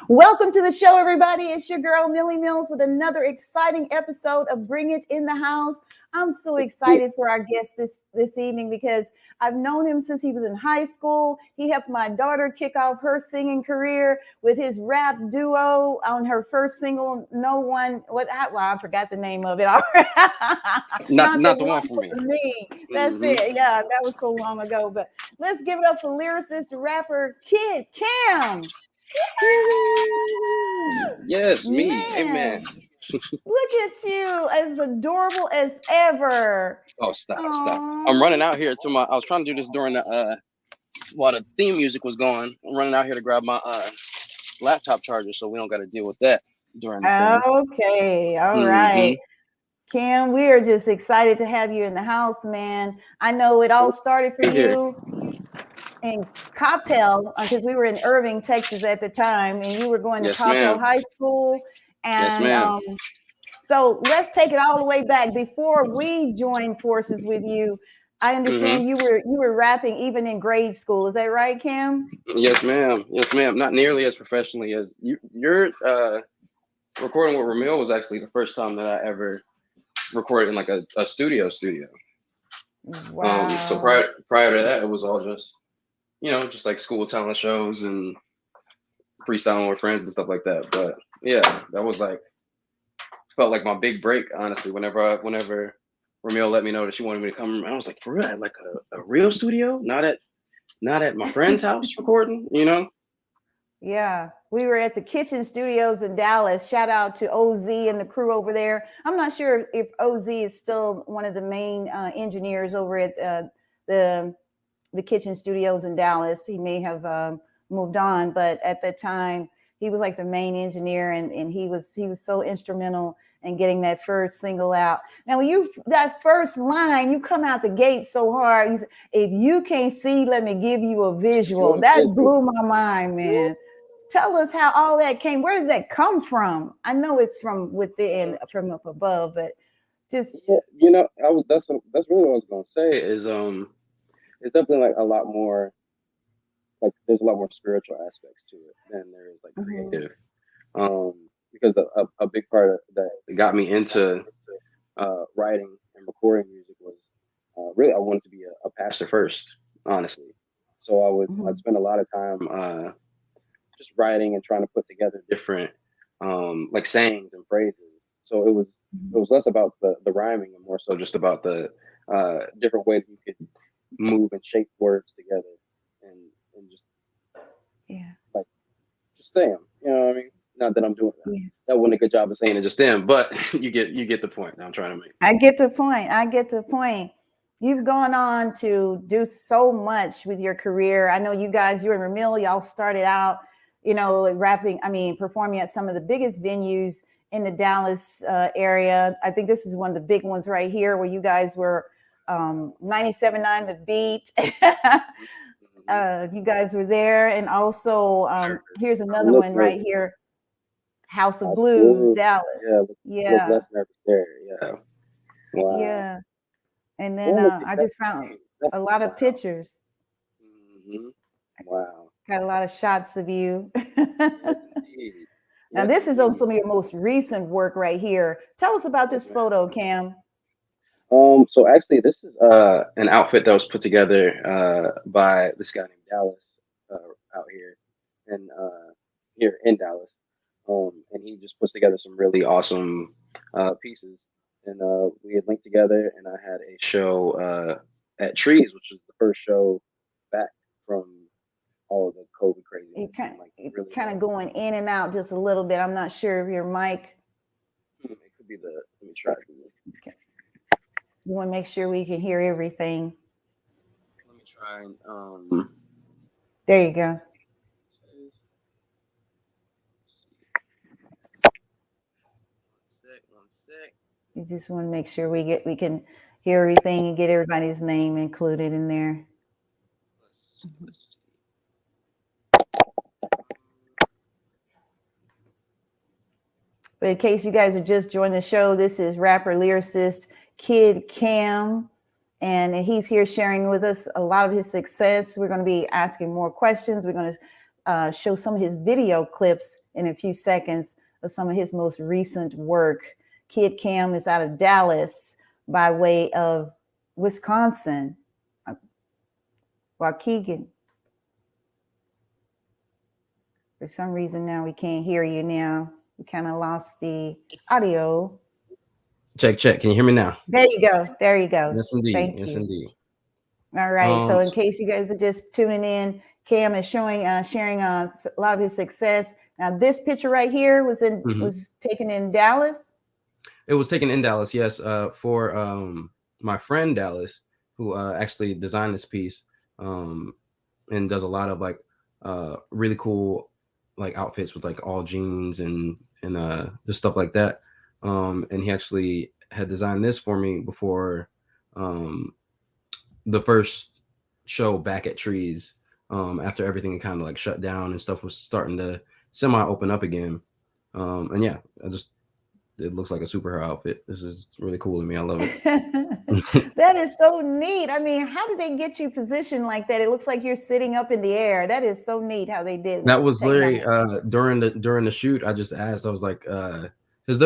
Welcome to the show, everybody. It's your girl, Millie Mills, with another exciting episode of Bring It in the House. I'm so excited for our guest this evening because I've known him since he was in high school. He helped my daughter kick off her singing career with his rap duo on her first single, No One. Well, I forgot the name of it. Not the one for me. That's it. Yeah, that was so long ago. But let's give it up for lyricist, rapper, Kid Cam. Yes, me. Man, Amen. look at you, as adorable as ever. Oh, stop. Aww. I'm running out here to my. I was trying to do this during the while the theme music was going. I'm running out here to grab my laptop charger, so we don't got to deal with that during the thing. Okay, all right. Cam, we are just excited to have you in the house, man. I know it all started for you in Coppell, because we were in Irving, Texas at the time, and you were going to Coppell High School. And yes, ma'am. So let's take it all the way back before we joined forces with you. I understand you were rapping even in grade school. Is that right, Cam? Yes, ma'am. Yes, ma'am. Not nearly as professionally as you. Your recording with Ramil was actually the first time that I ever recorded in like a studio. Wow. So prior to that, it was all just just like school talent shows and freestyling with friends and stuff like that. But yeah, that was like felt like my big break, honestly. Whenever Ramil let me know that she wanted me to come, I was like, for real, like a real studio, not at my friend's house recording, Yeah, we were at the Kitchen Studios in Dallas. Shout out to OZ and the crew over there. I'm not sure if OZ is still one of the main engineers over at the Kitchen Studios in Dallas. He may have moved on, but at the time he was like the main engineer, and he was so instrumental in getting that first single out. Now, when that first line, you come out the gate so hard. You say, if you can't see, let me give you a visual. That blew my mind, man. Tell us how all that came. Where does that come from? I know it's from within, from up above, but just that's really what I was gonna say is it's definitely like a lot more, like there's a lot more spiritual aspects to it than there is like creative. Because a big part of that got me into writing and recording music was really I wanted to be a pastor first, honestly. So I'd spend a lot of time just writing and trying to put together different like sayings and phrases. So it was less about the rhyming and more so just about the different ways you could move and shape words together and just like just say them. You know what I mean? Not that I'm doing that. Yeah. That wasn't a good job of saying it just then, but you get the point that I'm trying to make. I get the point. You've gone on to do so much with your career. I know you and Ramil, y'all started out, performing at some of the biggest venues in the Dallas area. I think this is one of the big ones right here where you guys were 97.9 The Beat. You guys were there. And also, here's another one right here. House of Blues, Dallas. Yeah. Yeah. Wow. Yeah. And then I just found a lot of pictures. Wow. Got a lot of shots of you. Now, this is on some of your most recent work right here. Tell us about this photo, Cam. So actually, this is an outfit that was put together by this guy named Dallas out here in Dallas. And he just puts together some really awesome pieces. And we had linked together, and I had a show at Trees, which was the first show back from all of the COVID crazy. You're kind of going in and out just a little bit. I'm not sure if your mic. It could be let me try. Okay. You want to make sure we can hear everything. Let me try. There you go. One sec. You just want to make sure we can hear everything and get everybody's name included in there. Let's see. But in case you guys have just joined the show, this is rapper lyricist Kid Cam, and he's here sharing with us a lot of his success. We're going to be asking more questions. We're going to show some of his video clips in a few seconds of some of his most recent work. Kid Cam is out of Dallas by way of Wisconsin. Waukegan. For some reason now we can't hear you now. We kind of lost the audio. Check. Can you hear me now? There you go. There you go. Yes, indeed. Thank yes, you. Indeed. All right. So in case you guys are just tuning in, Cam is sharing a lot of his success. Now this picture right here was taken in Dallas. It was taken in Dallas, yes, for my friend Dallas, who actually designed this piece, and does a lot of like really cool like outfits with like all jeans and just stuff like that. And he actually had designed this for me before the first show back at Trees, after everything kind of like shut down and stuff was starting to semi open up again. And yeah, it looks like a superhero outfit. This is really cool to me. I love it. That is so neat. I mean, how did they get you positioned like that? It looks like you're sitting up in the air. That is so neat how they did that. Was literally during the shoot. I just asked. I was like, because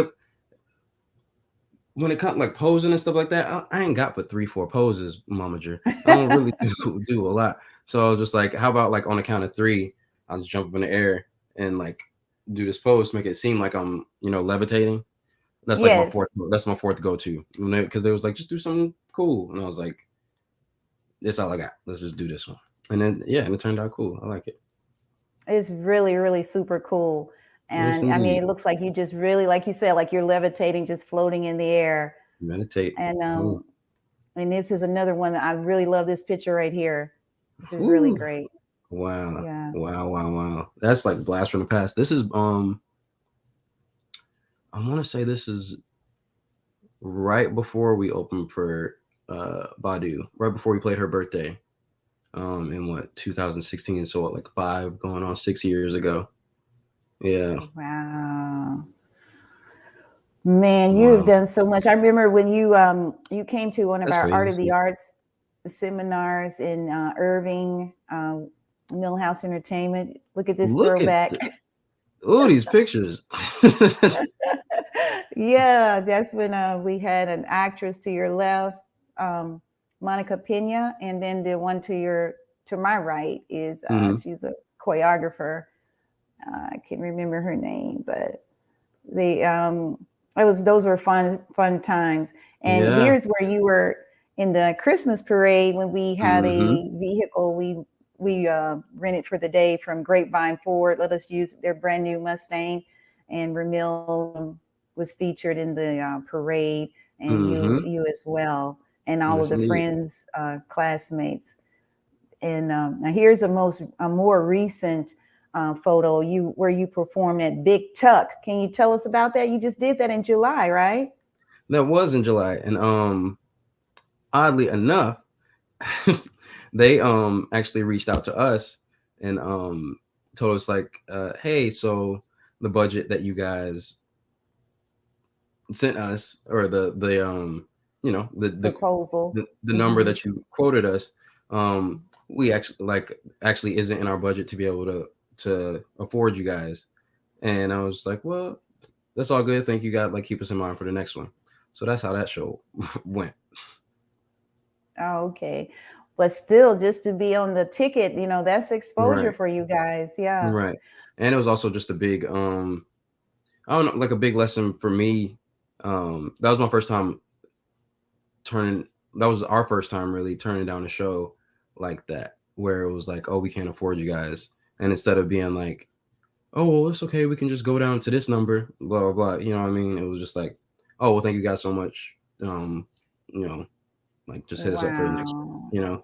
when it comes like posing and stuff like that, I ain't got but 3-4 poses, Momager. I don't really do a lot. So I was just like, how about like on the count of 3, I'll just jump up in the air and like do this pose, make it seem like I'm levitating. That's like my fourth. That's my fourth go-to, because they was like, just do something cool, and I was like, "This all I got. Let's just do this one." And then and it turned out cool. I like it. It's really, really super cool, and I mean, it looks like you just really, like you said, like you're levitating, just floating in the air. Meditate. And and this is another one. I really love this picture right here. This is really great. Wow. Yeah. Wow. That's like blast from the past. This is I want to say this is right before we opened for Badu, right before we played her birthday, in 2016. So like 5 going on 6 years ago. Yeah. Wow. Man, you have done so much. I remember when you came to one of our Art of the Arts seminars in Irving, Millhouse Entertainment. Look at this throwback. Oh, these pictures. Yeah, that's when we had an actress to your left, Monica Pena, and then the one to my right is she's a choreographer. I can't remember her name, but those were fun times. And here's where you were in the Christmas parade when we had a vehicle we rented for the day from Grapevine Ford. Let us use their brand new Mustang, and Ramil was featured in the parade, and you as well, and all of the friends, classmates. And now here's a more recent photo where you performed at Big Tuck. Can you tell us about that? You just did that in July, right? That was in July, and oddly enough, they actually reached out to us and told us like, hey, so the budget that you guys sent us, or the proposal, the number that you quoted us, we actually isn't in our budget to be able to afford you guys. And I was like, well, that's all good. Thank you, God. Like, keep us in mind for the next one. So that's how that show went. Oh, okay. But still, just to be on the ticket, that's exposure for you guys. Yeah. Right. And it was also just a big, I don't know, like a big lesson for me. That was my first time that was our first time really turning down a show like that, where it was like, oh, we can't afford you guys. And instead of being like, oh, well, it's okay, we can just go down to this number, blah, blah, blah. You know what I mean? It was just like, oh, well, thank you guys so much. Like just hit us up for the next one,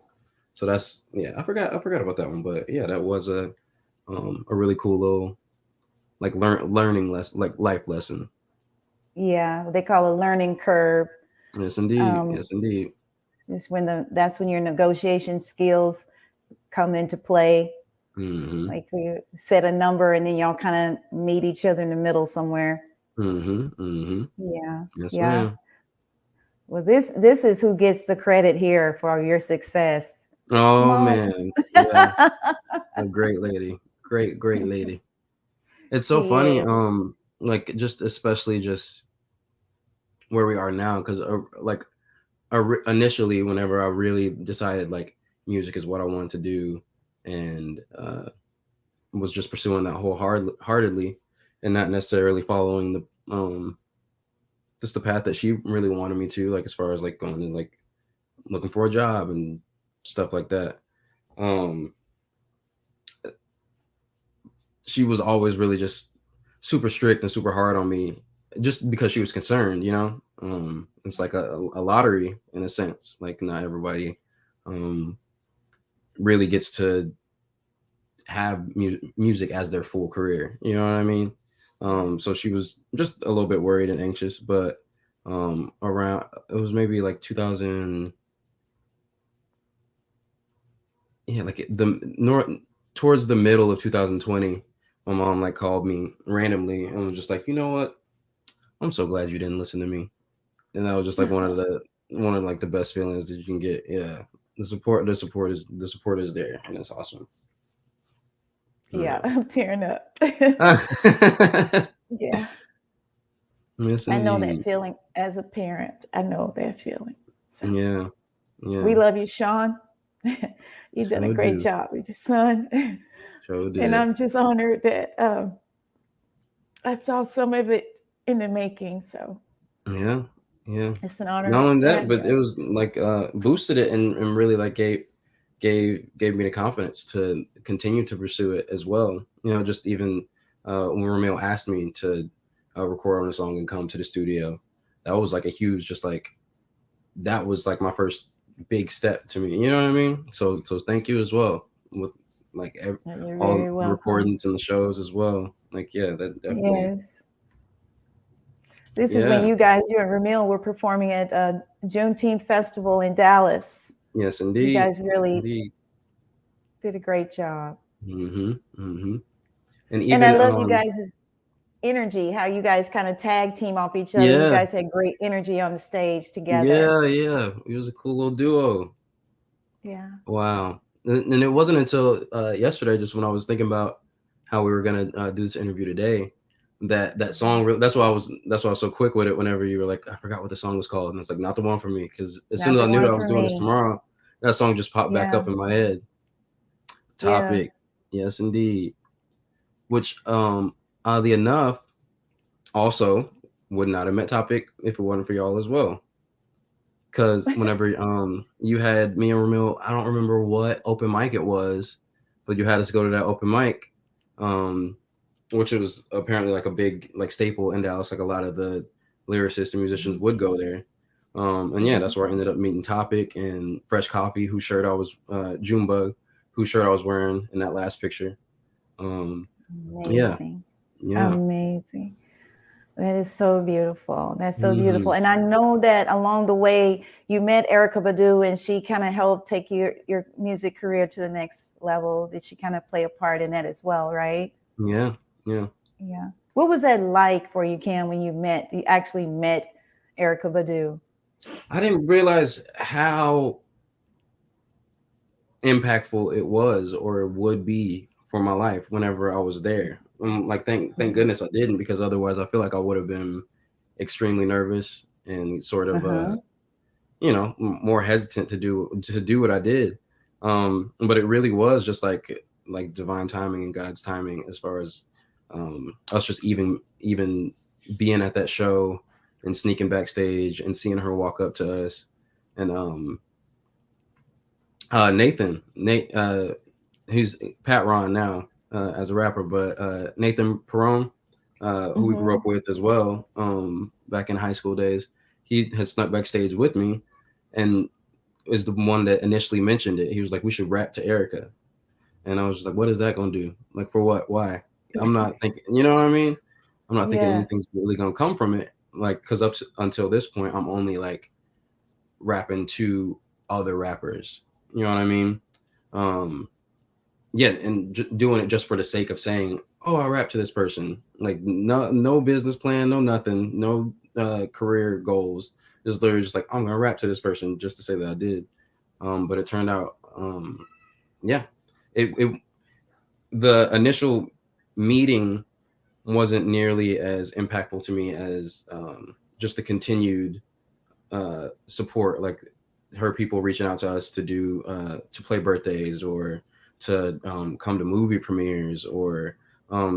So that's, I forgot about that one, but yeah, that was a really cool little like learning lesson, like life lesson. Yeah, they call it learning curve. Yes, indeed. Yes, indeed. That's when your negotiation skills come into play. Like we set a number and then y'all kind of meet each other in the middle somewhere. Yeah. Yes, ma'am. Well, this is who gets the credit here for your success. Oh, man. Yeah. A great lady. great lady. It's so He funny, is. like just especially just where we are now, because like initially, whenever I really decided like music is what I wanted to do, and was just pursuing that wholeheartedly, and not necessarily following the just the path that she really wanted me to, like as far as like going and like looking for a job and stuff like that. Um, she was always really just super strict and super hard on me, just because she was concerned, you know. It's like a lottery in a sense. Like not everybody really gets to have music as their full career. You know what I mean? Yes. So she was just a little bit worried and anxious, but around it was maybe like 2000, yeah, like the north towards the middle of 2020, my mom like called me randomly and was just like, you know what? I'm so glad you didn't listen to me. And that was just like one of like the best feelings that you can get. Yeah. The support is there, and it's awesome. Yeah, I'm tearing up. Yeah. Yeah. Yes, I know that indeed. feeling as a parent. I know that feeling. So Yeah. we Yeah. love you, Sean. You did a Sure great do. job with your son. Sure And did. I'm just honored that I saw some of it in the making. So Yeah. Yeah. it's an Not honor only to that, have you but it on. was like boosted it and really like gave me the confidence to continue to pursue it as well. You know, just even when Ramil asked me to record on a song and come to the studio, that was like a huge, just like that was like my first big step to me. You know what I mean? So thank you as well with like You're all very the welcome. recordings and the shows as well. Like yeah, that definitely. Yes. This is when Yeah. you and Ramil were performing at Juneteenth Festival in Dallas. Yes, You indeed. guys really Indeed. did a great job. Mm-hmm. Mm-hmm. And And I even love you guys' energy, how you guys kind of tag team off each other. You yeah. guys had great energy on the stage together. Yeah, yeah. It was a cool little duo. Yeah. Wow. And it wasn't until yesterday, just when I was thinking about how we were gonna do this interview today, that song. That's why I was so quick with it. Whenever you were like, I forgot what the song was called, and it's like not the one for me. Because as soon Not as the I knew that one I was for doing this me. tomorrow, that song just popped back Yeah. up in my head. Yeah. Topic. Yes, indeed. Which, oddly enough, also would not have met Topic if it wasn't for y'all as well. Because whenever you had me and Ramil, I don't remember what open mic it was, but you had us go to that open mic, um, which was apparently like a big like staple in Dallas. Like a lot of the lyricists and musicians would go there. And yeah, Mhm. that's where I ended up meeting Topic and Fresh Coffee, whose shirt I was Junebug, whose shirt I was wearing in that last picture. Um, yeah, Amazing. yeah. Amazing. That is so beautiful. That's so Hmm. beautiful. And I know that along the way you met Erica Badu and she kind of helped take your music career to the next level. Did she kind of play a part in that as well, right? Yeah, yeah. Yeah. What was that like for you, Cam, when you actually met Erica Badu? I didn't realize how impactful it was or it would be for my life whenever I was there. Like thank Mhm. goodness I didn't, because otherwise I feel like I would have been extremely nervous and sort of Uh-huh. more hesitant to do what I did. But it really was just like divine timing and God's timing, as far as us just even being at that show and sneaking backstage and seeing her walk up to us. And Nate, who's Pat Ron now as a rapper, but Nathan Perone, who we grew Mm-hmm. up with as well back in high school days, he had snuck backstage with me and is the one that initially mentioned it. He was like, "We should rap to Erica," and I was just like, "What is that gonna do? Like for what? Why?" I'm not thinking, you know what I mean? I'm not thinking Yeah. anything's really gonna come from it. Like, because until this point, I'm only like rapping to other rappers. You know what I mean? Um, yeah, and doing it just for the sake of saying, "Oh, I rap to this person." Like no business plan, no nothing, no career goals. Just literally just like, I'm gonna rap to this person just to say that I did. But it turned out, yeah, it the initial meeting wasn't nearly as impactful to me as just the continued support, like her people reaching out to us to do to play birthdays or to come to movie premieres or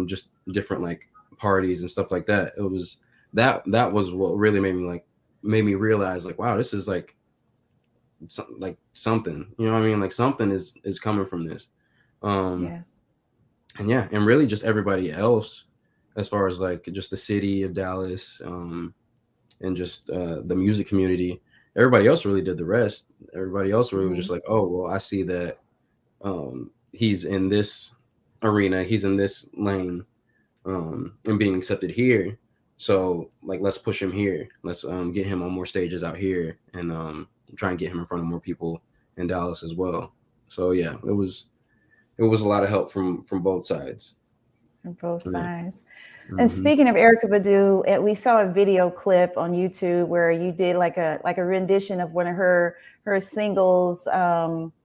just different like parties and stuff like that. It was that was what really made me realize like, wow, this is like something, you know what I mean? Like something is coming from this. Yes. And yeah, and really just everybody else, as far as like just the city of Dallas, and just the music community, everybody else really did the rest. Everybody else really was just like, oh, well, I see that he's in this arena, he's in this lane, and being accepted here. So like, let's push him here. Let's get him on more stages out here, and try and get him in front of more people in Dallas as well. So yeah, it was a lot of help from both sides. On both sides. Mm-hmm. And speaking of Erykah Badu, we saw a video clip on YouTube where you did like a rendition of one of her singles.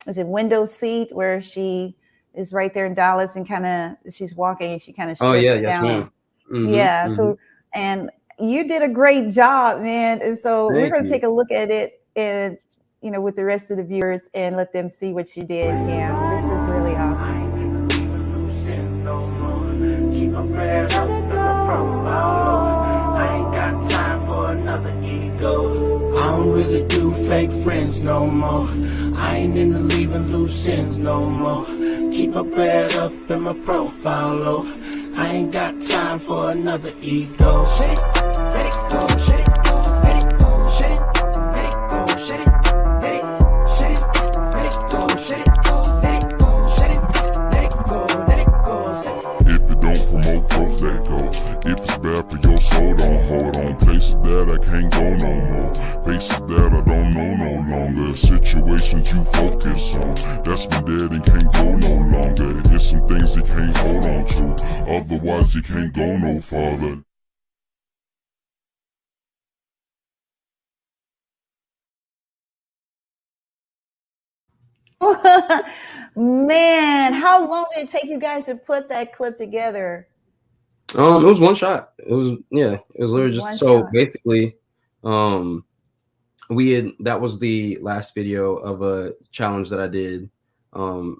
Is it Window Seat, where she is right there in Dallas and kind of she's walking and she kind of strips down. Ma'am. Mm-hmm, yeah. Mm-hmm. So, and you did a great job, man. And so we're going to take a look at it and, you know, with the rest of the viewers and let them see what you did, Cam. This is really awesome. I ain't got time for another ego. I don't really do fake friends no more. I ain't into leaving loose ends no more. Keep my bread up and my profile low. I ain't got time for another ego. Shut it, let it go, shut it, let it go, shut it, let it go, shut it, let it, shut it, let it go, shut it, let it go, shut it, let it go, let it go, shut it. If it don't promote, growth, let go. If it's bad for your soul, don't hold on. Places that I can't go no more. Faces that I don't know no longer. Situations you focus on. That's been dead and can't go no longer. It's some things you can't hold on to. Otherwise you can't go no farther. Man, how long did it take you guys to put that clip together? It was one shot. It was literally just basically, that was the last video of a challenge that I did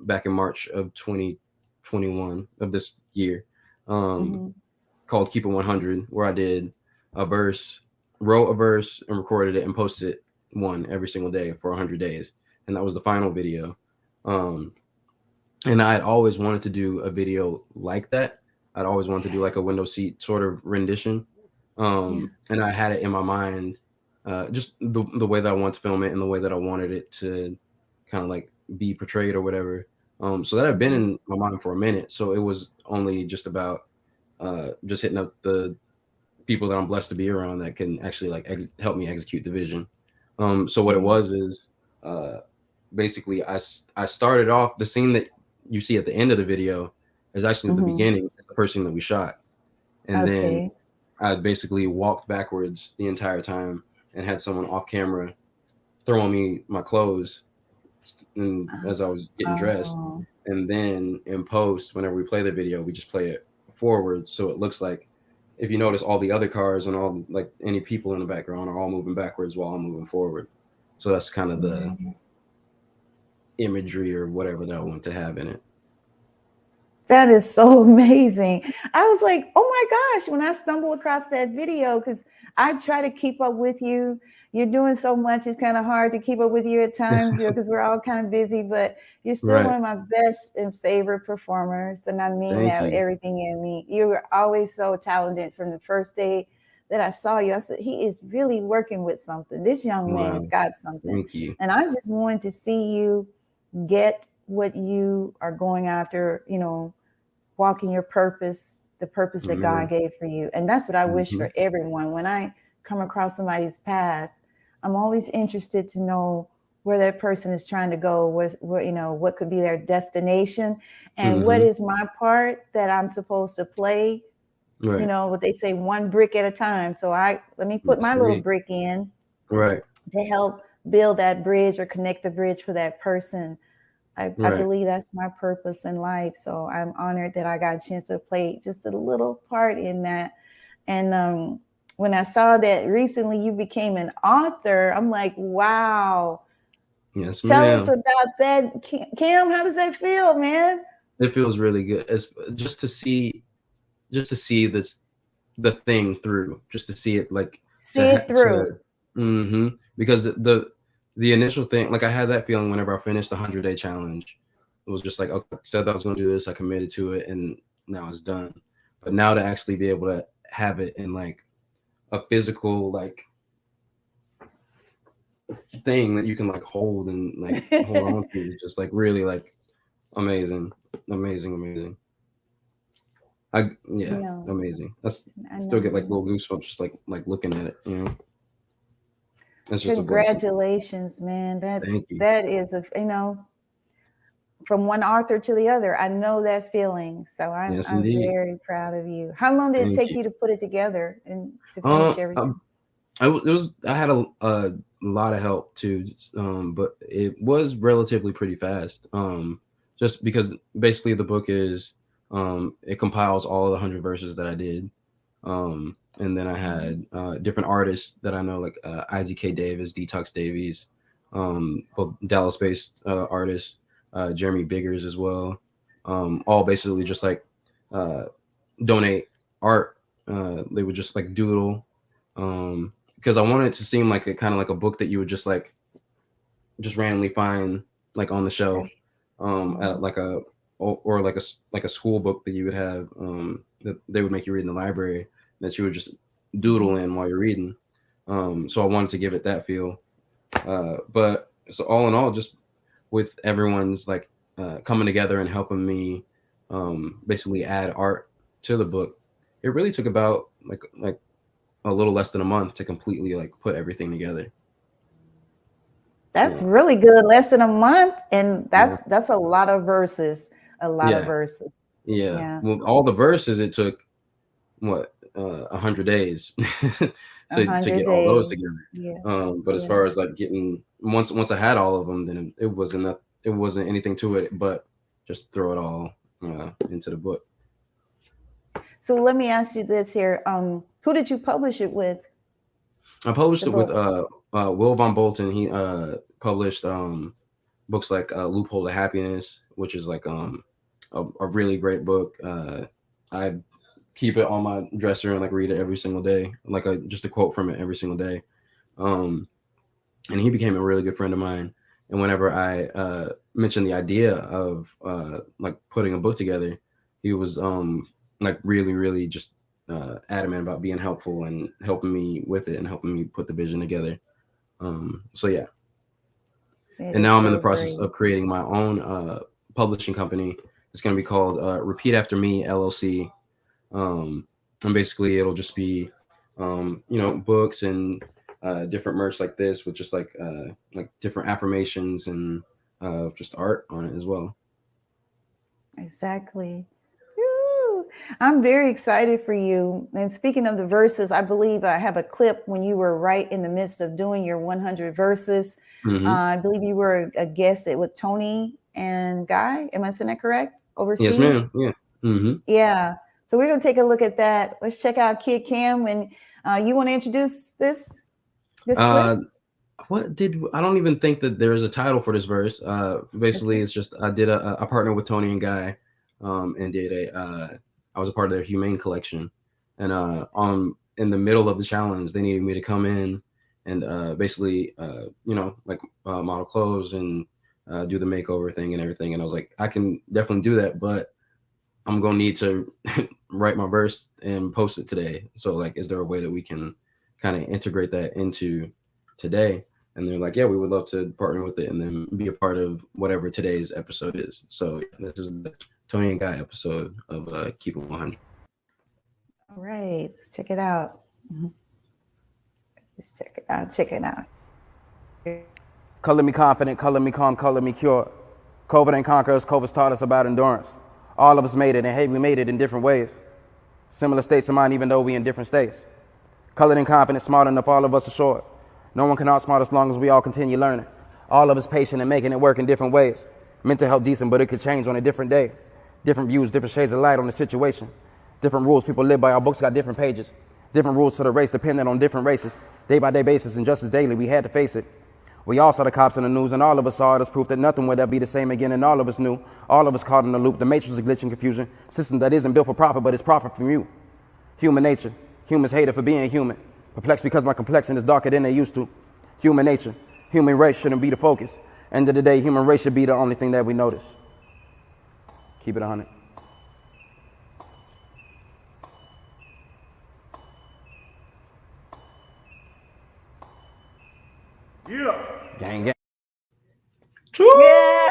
back in March of 2021 of this year, called Keep It 100, where I did wrote a verse and recorded it and posted one every single day for 100 days. And that was the final video. And I had always wanted to do a video like that. I'd always wanted to do like a window seat sort of rendition. And I had it in my mind, just the way that I wanted to film it and the way that I wanted it to kind of like be portrayed or whatever. So that had been in my mind for a minute. So it was only just about just hitting up the people that I'm blessed to be around that can actually like help me execute the vision. So what it was is basically I started off, the scene that you see at the end of the video is actually the beginning. It's the first scene that we shot. And then I basically walked backwards the entire time and had someone off camera throwing me my clothes and as I was getting dressed. And then in post, whenever we play the video, we just play it forward. So it looks like, if you notice, all the other cars and all like any people in the background are all moving backwards while I'm moving forward. So that's kind of the imagery or whatever that I want to have in it. That is so amazing. I was like, oh my gosh, when I stumbled across that video, because I try to keep up with you. You're doing so much. It's kind of hard to keep up with you at times, because we're all kind of busy, but you're still one of my best and favorite performers. And I mean that with everything in me. You were always so talented from the first day that I saw you. I said, he is really working with something. This young man has got something. Thank you. And I just wanted to see you get what you are going after, you know, walking your purpose, the purpose that God gave for you. And that's what I wish for everyone. When I come across somebody's path, I'm always interested to know where that person is trying to go, where you know, what could be their destination, and what is my part that I'm supposed to play. You know, what they say, one brick at a time. So let me put my little brick in to help build that bridge or connect the bridge for that person. I Right. believe that's my purpose in life. So I'm honored that I got a chance to play just a little part in that. And when I saw that recently you became an author, I'm like, wow. Yes, Tell us ma'am. about that. Cam, how does that feel, man? It feels really good. It's just to see this the thing through, just to see it like See it through. because the initial thing, like I had that feeling whenever I finished the 100-day challenge. It was just like, okay, I said that I was going to do this, I committed to it, and now it's done. But now to actually be able to have it in like a physical like thing that you can like hold and like hold on to, is just like really like amazing. Yeah. Amazing. I I still get like know. little goosebumps just like looking at it, you know. It's just a blessing. Congratulations, man. Thank you. That is from one author to the other. I know that feeling. So I'm indeed. very proud of you. How long did it take you to put it together and to finish everything? I had a lot of help too, but it was relatively pretty fast. Just because basically the book is it compiles all of the 100 verses that I did. And then I had different artists that I know, like Isaac K. Davis, Detox Davies, both Dallas-based artists, Jeremy Biggers as well. All basically just like donate art. They would just like doodle, because I wanted it to seem like a kind of like a book that you would just randomly find like on the shelf, at like a or like a school book that you would have, that they would make you read in the library, that you would just doodle in while you're reading. So I wanted to give it that feel. But so all in all, just with everyone's like coming together and helping me basically add art to the book, it really took about like a little less than a month to completely like put everything together. That's really good. Less than a month, and that's a lot of verses. A lot of verses. Yeah. Well, all the verses, it took what 100 days to get all those together. Yeah. But as far as like getting once I had all of them, then it wasn't anything to it but just throw it all into the book. So let me ask you this here. Who did you publish it with? I published it with Will Von Bolton. He published books like Loophole to Happiness, which is like a really great book. I keep it on my dresser and like read it every single day, like just a quote from it every single day. And he became a really good friend of mine. And whenever I mentioned the idea of like putting a book together, he was like really just adamant about being helpful and helping me with it and helping me put the vision together. So yeah. And now I'm in the process of creating my own publishing company. It's going to be called Repeat After Me LLC. And basically it'll just be books and different merch like this with just like different affirmations and just art on it as well. Exactly. Woo. I'm very excited for you. And speaking of the verses, I believe I have a clip when you were right in the midst of doing your 100 verses. I believe you were a guest with Tony and Guy. Am I saying that correct? Overseas? Yes, ma'am. Yeah. Yeah. So we're going to take a look at that. Let's check out Kid Cam. And you want to introduce this clip? I don't even think that there's a title for this verse. Basically, it's just I did a partner with Tony and Guy, and did I was a part of their Humane collection, and in the middle of the challenge, they needed me to come in and basically model clothes and do the makeover thing and everything. And I was like, I can definitely do that, but I'm gonna need to write my verse and post it today. So like, is there a way that we can kind of integrate that into today? And they're like, yeah, we would love to partner with it and then be a part of whatever today's episode is. So this is the Tony and Guy episode of Keep It 100. All right, let's check it out. Let's check it out. Color me confident, color me calm, color me cured. COVID ain't conquer us, COVID's taught us about endurance. All of us made it, and hey, we made it in different ways. Similar states of mind, even though we in different states. Colored and confident, smart enough, all of us are short. No one can outsmart us long as we all continue learning. All of us patient and making it work in different ways. Mental health decent, but it could change on a different day. Different views, different shades of light on the situation. Different rules people live by. Our books got different pages. Different rules to the race depending on different races. Day by day basis, injustice daily, we had to face it. We all saw the cops in the news, and all of us saw it as proof that nothing would ever be the same again, and all of us knew. All of us caught in the loop. The matrix is glitching confusion. System that isn't built for profit, but it's profit from you. Human nature. Humans hate it for being human. Perplexed because my complexion is darker than they used to. Human nature. Human race shouldn't be the focus. End of the day, human race should be the only thing that we notice. Keep it 100. Yeah. Gang, gang. Yeah.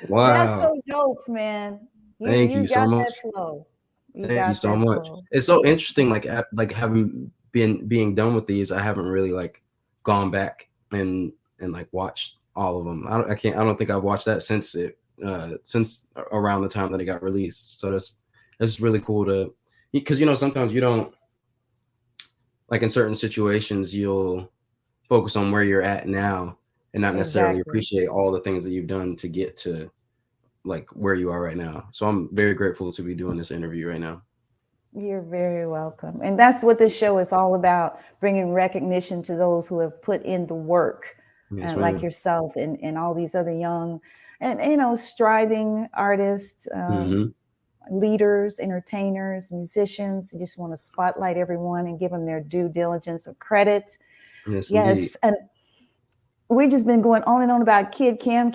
Wow. That's so dope, man. Thank you so got much. that flow. Thank you got so that much. flow. It's so interesting, like having being done with these, I haven't really like gone back and like watched all of them. I don't think I've watched that since around the time that it got released. So that's really cool to, because sometimes you don't, like in certain situations you'll focus on where you're at now and not necessarily Exactly. appreciate all the things that you've done to get to like where you are right now. So I'm very grateful to be doing this interview right now. You're very welcome. And that's what this show is all about, bringing recognition to those who have put in the work, Yes, like ma'am. yourself and all these other young and, striving artists, Mhm. leaders, entertainers, musicians. You just want to spotlight everyone and give them their due diligence of credit. Yes, Yes. indeed. And we've just been going on and on about Kid Cam,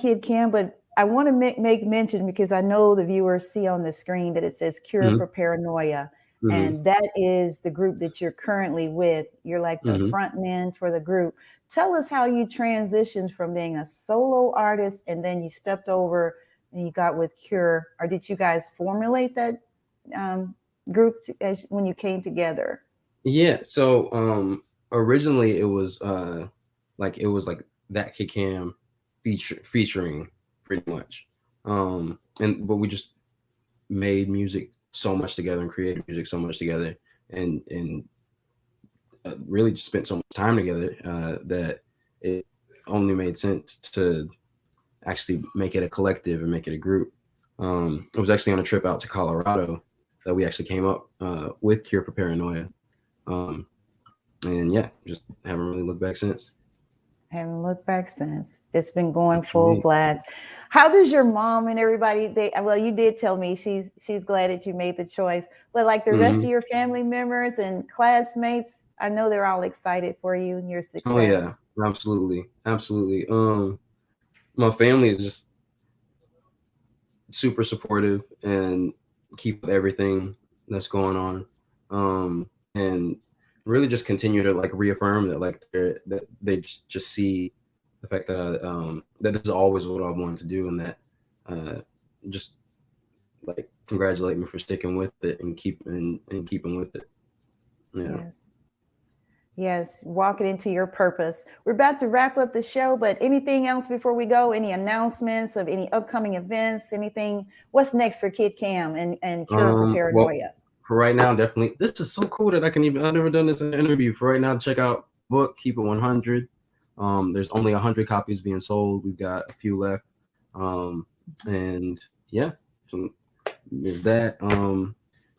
but I want to make mention, because I know the viewers see on the screen that it says Cure Mhm. for Paranoia. Mhm. And that is the group that you're currently with. You're like the Mhm. front man for the group. Tell us how you transitioned from being a solo artist and then you stepped over and you got with Cure. Or did you guys formulate that group when you came together? Yeah. So originally it was like that Kid Cam featuring pretty much. But we just made music so much together and created music so much together and really just spent so much time together that it only made sense to actually make it a collective and make it a group. It was actually on a trip out to Colorado that we actually came up with Cure for Paranoia. And yeah, just haven't really looked back since. Haven't looked back since. It's been going full blast. How does your mom and everybody, well, you did tell me she's glad that you made the choice, but like the rest of your family members and classmates, I know they're all excited for you and your success. Oh yeah, absolutely. My family is just super supportive and keep with everything that's going on. And really just continue to like reaffirm that like that they just see the fact that that this is always what I wanted to do, and that just like congratulate me for sticking with it and keeping with it. Yeah. Yes, walking into your purpose. We're about to wrap up the show, but anything else before we go? Any announcements of any upcoming events? Anything? What's next for Kid Cam and Cure for Paranoia? Well, for right now, definitely. This is so cool that I've never done this in an interview. For right now, check out book, Keep It 100. There's only 100 copies being sold. We've got a few left. And yeah, so there's that.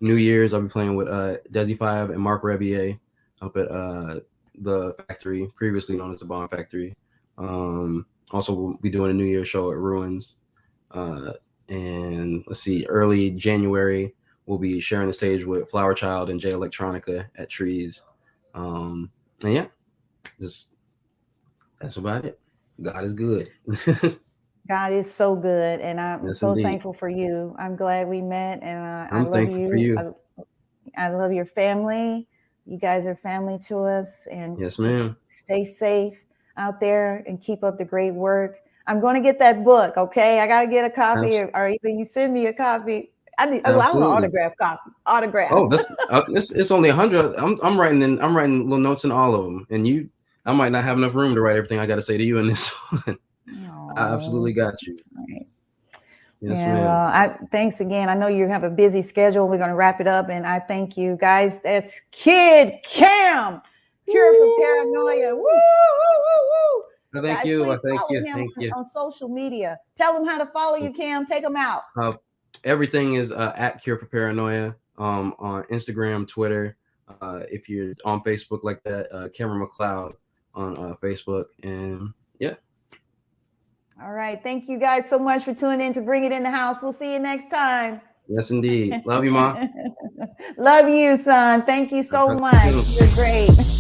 New Year's, I'll be playing with Desi 5 and Mark Rebier up at the factory, previously known as the Bomb Factory. Also, we'll be doing a New Year's show at Ruins. And let's see, early January, we'll be sharing the stage with Flower Child and Jay Electronica at Trees. And yeah, just that's about it. God is good. God is so good, and I'm Yes, so indeed. Thankful for you. I'm glad we met, and I I'm love thankful you. for you. I love your family. You guys are family to us, and Yes, ma'am. stay safe out there and keep up the great work. I'm going to get that book. Okay, I got to get a copy, or either you send me a copy. I want an autograph copy. Autograph. Oh, it's only 100. I'm writing little notes in all of them, and I might not have enough room to write everything I got to say to you in this one. I absolutely got you. Right. Yes, yeah, ma'am. well, thanks again. I know you have a busy schedule. We're going to wrap it up, and I thank you guys. That's Kid Cam, Cure for Paranoia. Woo, woo, woo, woo. Thank Guys, you. please Thank follow you. him Thank you. on social media. Tell them how to follow you, Cam. Take them out. Everything is at Cure for Paranoia on Instagram, Twitter. If you're on Facebook like that, Cameron McLeod on Facebook. And yeah. All right. Thank you guys so much for tuning in to Bring It in the House. We'll see you next time. Yes, indeed. Love you, Ma. Love you, son. Thank you so much. You're great.